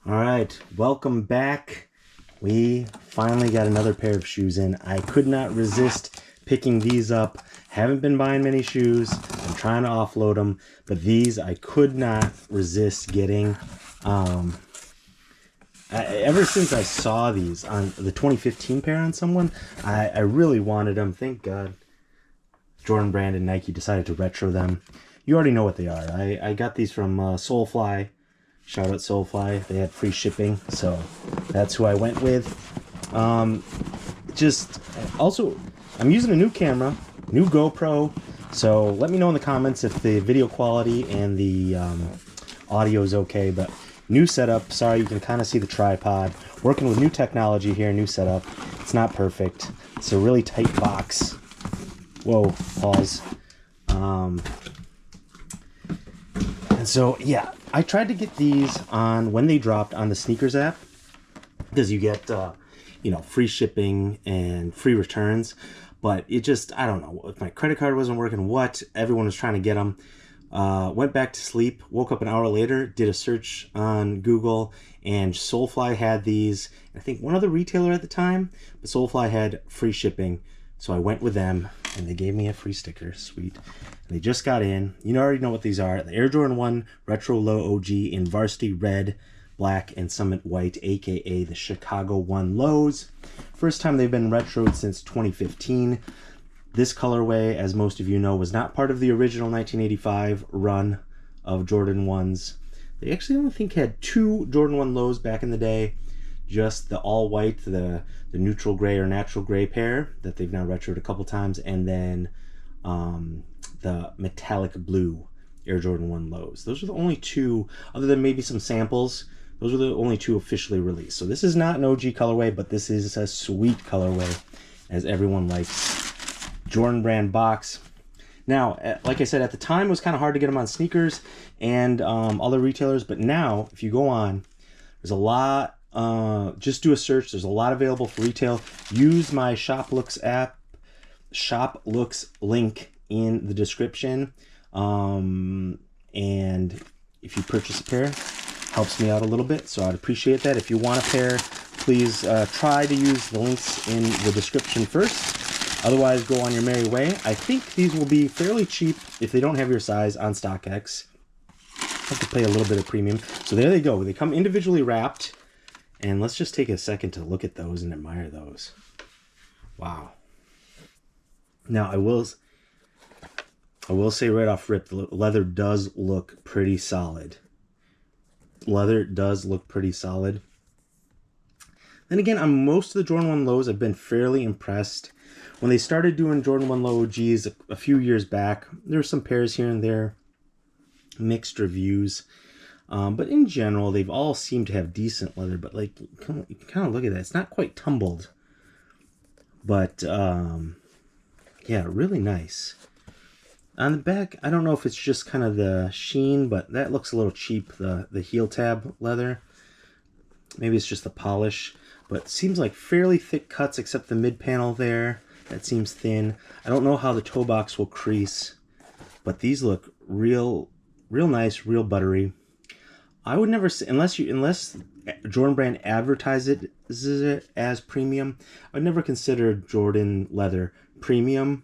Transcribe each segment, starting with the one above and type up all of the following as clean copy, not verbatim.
All right, welcome back. We finally got another pair of shoes in. I could not resist picking these up. Haven't been buying many shoes. I'm trying to offload them, but these I could not resist getting. Ever since I saw these on the 2015 pair on someone, I really wanted them. Thank God Jordan Brand and Nike decided to retro them. You already know what they are. I got these from Solefly. Shout out Solefly. They had free shipping, so that's who I went with. Also, I'm using a new camera, new GoPro, so let me know in the comments if the video quality and the audio is okay, but new setup. Sorry, you can kind of see the tripod. Working with new technology here, new setup. It's not perfect. It's a really tight box. Whoa, pause. And so, yeah, I tried to get these on when they dropped on the sneakers app because you get, free shipping and free returns. But it just, I don't know, if my credit card wasn't working, everyone was trying to get them. Went back to sleep, woke up an hour later, did a search on Google, and Solefly had these. I think one other retailer at the time, but Solefly had free shipping. So I went with them, and they gave me a free sticker. Sweet. And they just got in. You already know what these are. The Air Jordan 1 Retro Low OG in varsity red, black, and summit white, a.k.a. the Chicago 1 Lows. First time they've been retroed since 2015. This colorway, as most of you know, was not part of the original 1985 run of Jordan 1s. They actually only think had 2 Jordan 1 Lows back in the day. Just the all-white, the neutral gray or natural gray pair that they've now retroed a couple times, and then the metallic blue Air Jordan 1 Lows. Those are the only 2, other than maybe some samples, those are the only 2 officially released. So this is not an OG colorway, but this is a sweet colorway, as everyone likes. Jordan Brand box. Now, like I said, at the time it was kind of hard to get them on sneakers and other retailers, but now if you go on, there's a lot. Just do a search. There's a lot available for retail. Use my ShopLooks app, ShopLooks link in the description. And if you purchase a pair, helps me out a little bit, so I'd appreciate that. If you want a pair, please try to use the links in the description first. Otherwise, go on your merry way. I think these will be fairly cheap if they don't have your size on StockX. Have to pay a little bit of premium. So there they go. They come individually wrapped. And let's just take a second to look at those and admire those. Wow. Now, I will say right off rip, the leather does look pretty solid. Leather does look pretty solid. Then again, on most of the Jordan 1 Lows, I've been fairly impressed. When they started doing Jordan 1 Low OGs a few years back, there were some pairs here and there, mixed reviews. But in general, they've all seemed to have decent leather. But like, you can kind of look at that. It's not quite tumbled. But, yeah, really nice. On the back, I don't know if it's just kind of the sheen, but that looks a little cheap, the heel tab leather. Maybe it's just the polish. But it seems like fairly thick cuts, except the mid-panel there. That seems thin. I don't know how the toe box will crease. But these look real nice, real buttery. I would never say, unless Jordan Brand advertises it as premium, I would never consider Jordan leather premium.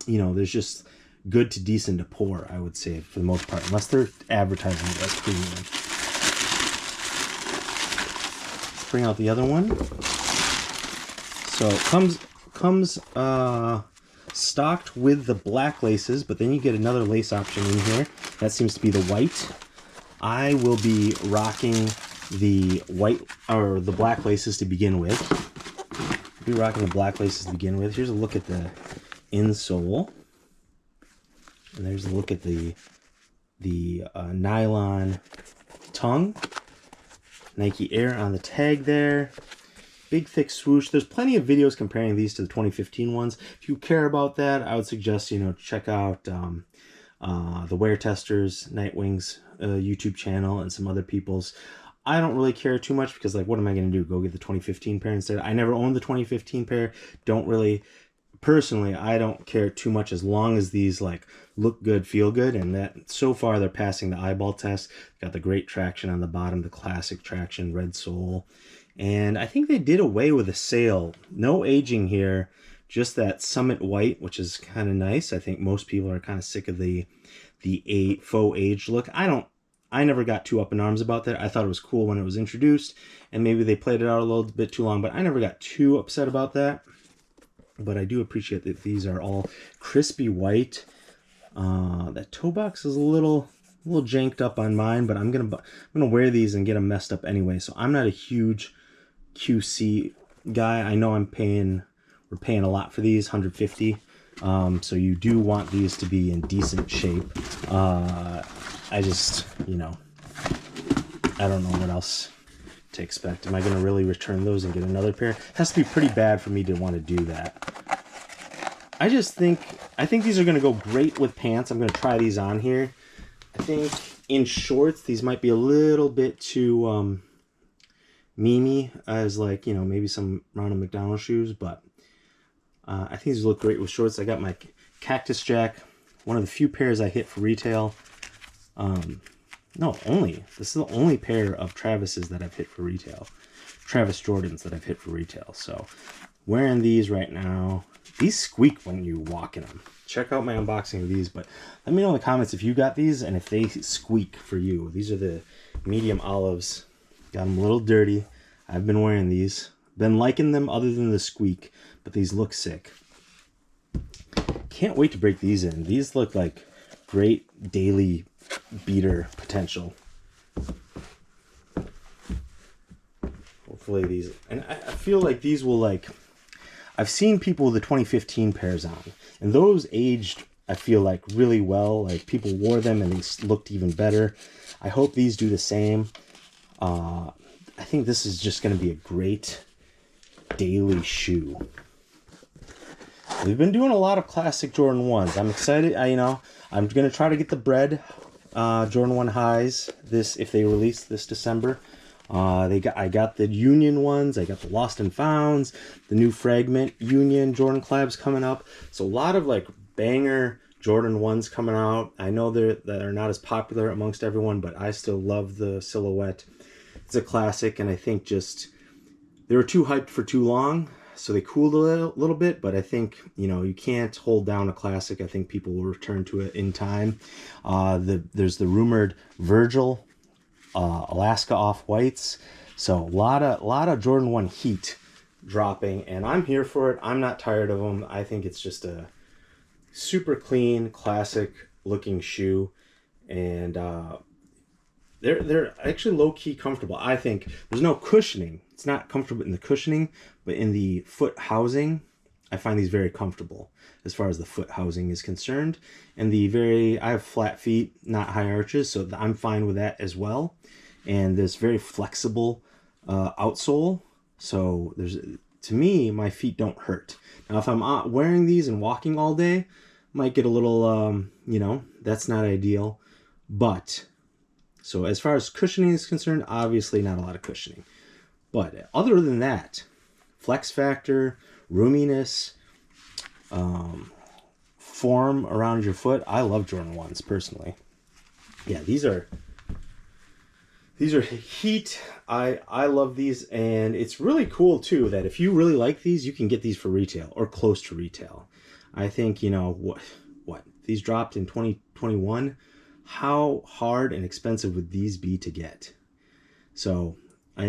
There's just good to decent to poor, I would say, for the most part, unless they're advertising it as premium. Let's bring out the other one. So it comes stocked with the black laces, but then you get another lace option in here. That seems to be the white. I will be rocking the white or the black laces to begin with. Here's a look at the insole. And there's a look at the nylon tongue. Nike Air on the tag there. Big thick swoosh. There's plenty of videos comparing these to the 2015 ones. If you care about that, I would suggest, check out the Wear Testers, Nightwing's YouTube channel, and some other people's. I don't really care too much because, like, what am I going to do? Go get the 2015 pair instead? I never owned the 2015 pair. Don't really personally, I don't care too much as long as these like look good, feel good, and that so far they're passing the eyeball test. Got the great traction on the bottom, the classic traction, red sole. And I think they did away with a sale. No aging here, just that Summit White, which is kind of nice. I think most people are kind of sick of the faux age look. I never got too up in arms about that. I thought it was cool when it was introduced, and maybe they played it out a little bit too long, but I never got too upset about that. But I do appreciate that these are all crispy white. That toe box is a little janked up on mine, but I'm gonna wear these and get them messed up anyway. So I'm not a huge QC guy. I know we're paying a lot for these, $150. So you do want these to be in decent shape. I just, I don't know what else to expect. Am I going to really return those and get another pair? It has to be pretty bad for me to want to do that. I think these are going to go great with pants. I'm going to try these on here. I think in shorts, these might be a little bit too memey as like, maybe some Ronald McDonald shoes, but I think these look great with shorts. I got my Cactus Jack, one of the few pairs I hit for retail. This is the only pair of Travis's that I've hit for retail. Travis Jordans that I've hit for retail. So wearing these right now. These squeak when you walk in them. Check out my unboxing of these, but let me know in the comments if you got these and if they squeak for you. These are the medium olives. Got them a little dirty. I've been wearing these. Been liking them other than the squeak, but these look sick. Can't wait to break these in. These look like great daily beater potential. Hopefully these, and I feel like these will like, I've seen people with the 2015 pairs on, and those aged, I feel like, really well. Like, people wore them and they looked even better. I hope these do the same. I think this is just going to be a great daily shoe. We've been doing a lot of classic Jordan 1s. I'm excited. I'm going to try to get the bread Jordan 1 highs if they release this December. I got the Union ones. I got the Lost and Founds, the new Fragment Union Jordan collabs coming up. So a lot of like banger Jordan 1s coming out. I know they're not as popular amongst everyone, but I still love the silhouette. It's a classic, and I think just they were too hyped for too long, so they cooled a little bit. But I think you can't hold down a classic. I think people will return to it in time. There's the rumored Virgil Alaska Off-Whites. So a lot of Jordan 1 heat dropping, and I'm here for it. I'm not tired of them. I think it's just a super clean, classic looking shoe, and they're actually low-key comfortable. I think there's no cushioning. It's not comfortable in the cushioning, but in the foot housing, I find these very comfortable as far as the foot housing is concerned. And I have flat feet, not high arches, so I'm fine with that as well. And this very flexible outsole, so to me, my feet don't hurt. Now, if I'm wearing these and walking all day, might get a little, that's not ideal. But, so as far as cushioning is concerned, obviously not a lot of cushioning. But other than that, flex factor, roominess, form around your foot. I love Jordan 1s personally. Yeah, these are heat. I love these, and it's really cool too that if you really like these, you can get these for retail or close to retail. I think what these dropped in 2021. How hard and expensive would these be to get? So I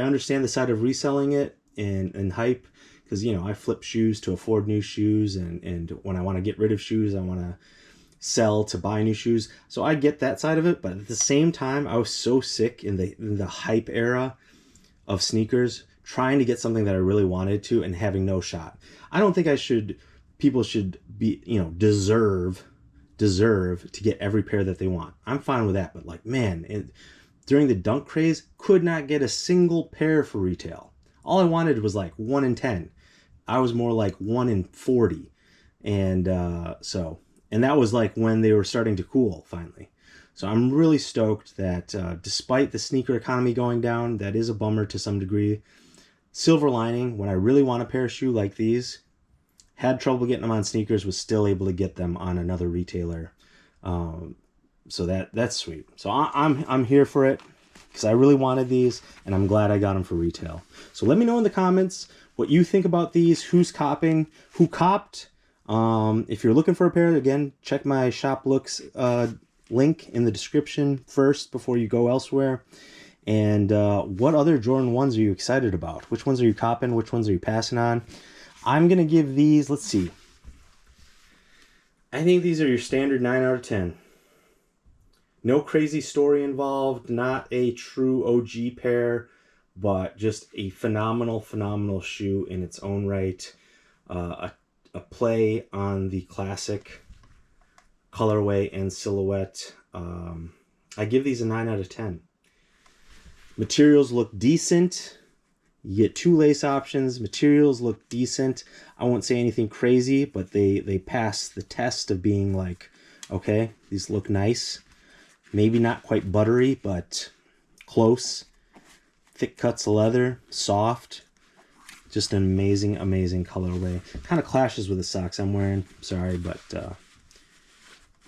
understand the side of reselling it and hype, because I flip shoes to afford new shoes, and when I want to get rid of shoes, I want to sell to buy new shoes. So I get that side of it, but at the same time, I was so sick in the hype era of sneakers, trying to get something that I really wanted to and having no shot. I don't think people should be, deserve to get every pair that they want. I'm fine with that, but like, man, during the dunk craze, could not get a single pair for retail. All I wanted was like 1 in 10. I was more like 1 in 40. And and that was like when they were starting to cool finally. So I'm really stoked that despite the sneaker economy going down, that is a bummer to some degree, Silver lining, when I really want a pair of shoe like these, had trouble getting them on sneakers, was still able to get them on another retailer. So that's sweet. So I'm here for it because I really wanted these, and I'm glad I got them for retail. So let me know in the comments what you think about these, who's copping, who copped. If you're looking for a pair, again, check my shop looks link in the description first before you go elsewhere. And what other Jordan 1s are you excited about? Which ones are you copping? Which ones are you passing on? I'm going to give these, let's see. I think these are your standard 9 out of 10. No crazy story involved, not a true OG pair, but just a phenomenal, phenomenal shoe in its own right. A play on the classic colorway and silhouette. I give these a 9 out of 10. Materials look decent. You get 2 lace options. Materials look decent. I won't say anything crazy, but they pass the test of being like, okay, these look nice. Maybe not quite buttery, but close. Thick cuts of leather, soft. Just an amazing, amazing colorway. Kind of clashes with the socks I'm wearing. Sorry, but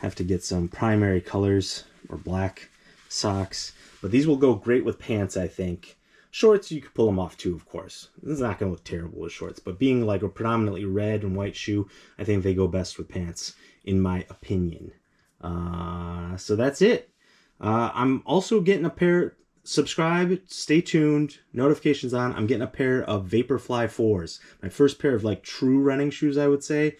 have to get some primary colors or black socks. But these will go great with pants, I think. Shorts, you could pull them off too, of course. This is not going to look terrible with shorts. But being like a predominantly red and white shoe, I think they go best with pants, in my opinion. So that's it. I'm also getting a pair, subscribe, stay tuned, notifications on. I'm getting a pair of Vaporfly 4s. My first pair of like true running shoes, I would say.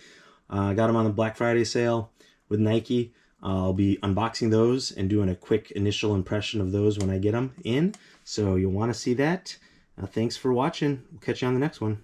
I got them on the Black Friday sale with Nike. I'll be unboxing those and doing a quick initial impression of those when I get them in. So you'll want to see that. Thanks for watching. We'll catch you on the next one.